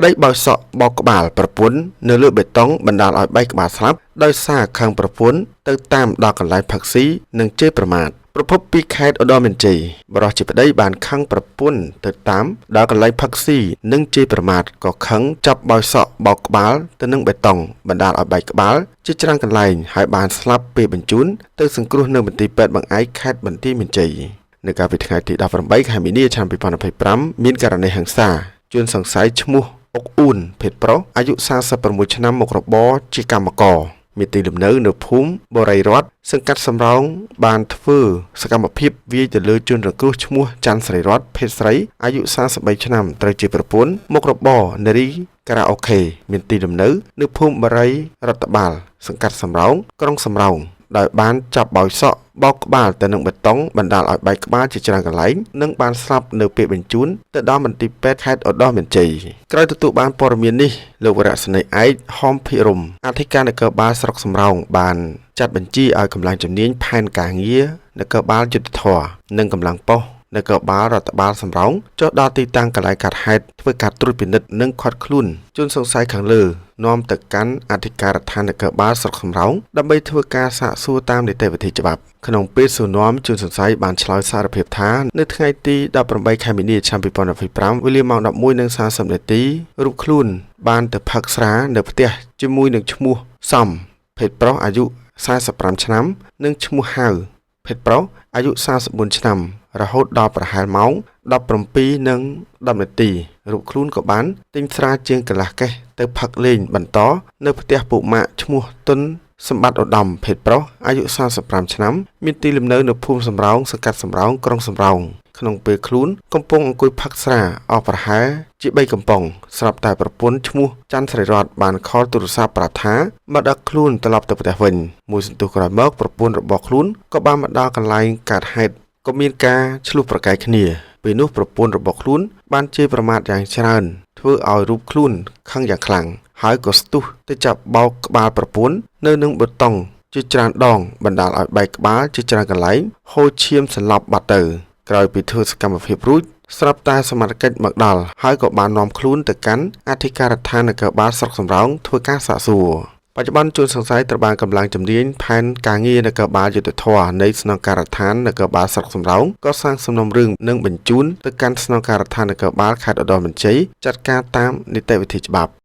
ក្តីបោកសក់បោកក្បាលប្រពន្ធនៅលើបេតុងបណ្ដាលឲ្យបែកក្បាលស្លាប់ដោយសារខឹងប្រពន្ធទៅតាមដល់កន្លែងផឹកស៊ីនិងជេរប្រមាថប្រពន្ធពីខេត្តឧត្តរមានជ័យបរិសុទ្ធជាប្តីបានខឹងប្រពន្ធទៅតាមដល់កន្លែងផឹកស៊ីនិងជេរប្រមាថក៏ខឹងចាប់បោកសក់បោកក្បាលទៅនឹងបេតុងបណ្ដាលឲ្យបែកក្បាលជាច្រើនកន្លែងហើយបានស្លាប់ពេលបញ្ជូនទៅសង្គ្រោះនៅមន្ទីរពេទ្យបង្អែកខេត្តបន្ទាយមានជ័យនៅកាលពីថ្ងៃទី18ខែមីនាឆ្នាំ2025មានករណីហិង្សាជនសង្ស័យឈ្មោះអុកអ៊ូនភេទប្រុសអាយុ46ឆ្នាំមុខរបរជាកម្មករមានទីលំនៅនៅភូមិបរិយរដ្ឋសង្កាត់សំរោងបានធ្វើសកម្មភាពវាយទៅលើជនរងគ្រោះឈ្មោះច័ន្ទស្រីរតភេទស្រីអាយុ43ឆ្នាំត្រូវជាប្រពន្ធមុខរបរនារីការ៉ាអូខេមានទីលំនៅនៅភូមិបរិយរដ្ឋបាលសង្កាត់សំរោងក្រុងសំរោងដោយបានចាប់បោកសក់បោកក្បាលទៅនឹងបេតុងបណ្ដាលឲ្យបែកក្បាលជាច្រើនកន្លែងនិងបានស្លាប់នៅពេលបញ្ជូនទៅដល់មន្ទីរពេទ្យខេត្តឧត្តរមានជ័យក្រោយទទួលបានព័ត៌មាននេះលោកវរៈសេនីយ៍ឯកហមភិរមអធិការនគរបាលស្រុកសំរោងបានចាត់បញ្ជាឲ្យកម្លាំងជំនាញផែនការងារនគរបាលយុទ្ធធរនិងកម្លាំងប៉ុស្តិ៍នគរបាលរដ្ឋបាលសំរោងចុះដល់ទីតាំងកន្លែងកើតហេតុធ្វើការត្រួតពិនិត្យនិងឃាត់ខ្លួនជនសង្ស័យខាងលើនាំទៅកាន់អធិការដ្ឋាននគរបាលស្រុកសំរោងដើម្បីធ្វើការសាកសួរតាមនីតិវិធីច្បាប់ក្នុងពេលសួរនាំជនសង្ស័យបានឆ្លើយសារភាពថានៅថ្ងៃទី18ខែមីនាឆ្នាំ2025វេលាម៉ោង 11:30 នាទីរូបខ្លួនបានទៅផឹកស្រានៅផ្ទះជាមួយនឹងឈ្មោះសំភេទប្រុសអាយុ45ឆ្នាំនិងឈ្មោះហៅភេទប្រុសអាយុ44ឆ្នាំរហូតដល់ប្រហែលម៉ោង 17:10 នាទីរូបខ្លួនក៏បានទិញស្រាជាងកន្លះកេសទៅផឹកលេងបន្តនៅផ្ទះពួកម៉ាក់ឈ្មោះតុនសម្បត្តិឧត្តមភេទប្រុសអាយុ45ឆ្នាំមានទីលំនៅនៅភូមិសំរោងសង្កាត់សំរោងក្រុងសំរោងក្នុងពេលខ្លួនកំពុងអង្គុយផឹកស្រាអស់ប្រហែលជា3កំប៉ុងស្រាប់តែប្រពន្ធឈ្មោះច័ន្ទស្រីរតបានខលទូរស័ព្ទប្រាប់ថាមកដឹកខ្លួនត្រឡប់ទៅផ្ទះវិញមួយសន្ទុះក្រោយមកប្រពន្ធរបស់ខ្លួនក៏បានមកដល់កន្លែងកើតហេតុក៏មានការឆ្លោះប្រកែកគ្នាពេលនោះប្រពន្ធរបស់ខ្លួនបានជេរប្រមាថយ៉ាងច្រើនធ្វើឲ្យរូបខ្លួនខឹងយ៉ាងខ្លាំងហើយក៏ស្ទុះទៅចាប់បោកក្បាលប្រពន្ធនៅនឹងបេតុងជាច្រើនដងបណ្ដាលឲ្យបែកក្បាលជាច្រើនកន្លែងហូរឈាមសន្លប់បាត់ទៅក្រោយពីធ្វើសកម្មភាពរួចស្រាប់តែសមត្ថកិច្ចមកដល់ហើយក៏បាននាំខ្លួនទៅកាន់អធិការដ្ឋាននគរបាលស្រុកសំរោងធ្វើការសាកសួរបច្ចុប្បន្នជនសង្ស័យត្រូវបានកម្លាំងជំនាញផែនការងារនគរបាលយុទ្ធធរនៃស្នងការដ្ឋាននគរបាលស្រុកសំរោងក៏សាងសំណុំរឿងនិងបញ្ជូនទៅកាន់ស្នងការដ្ឋាននគរបាលខេត្តឧត្តរមានជ័យចាត់ការតាមនីតិវិធីច្បាប់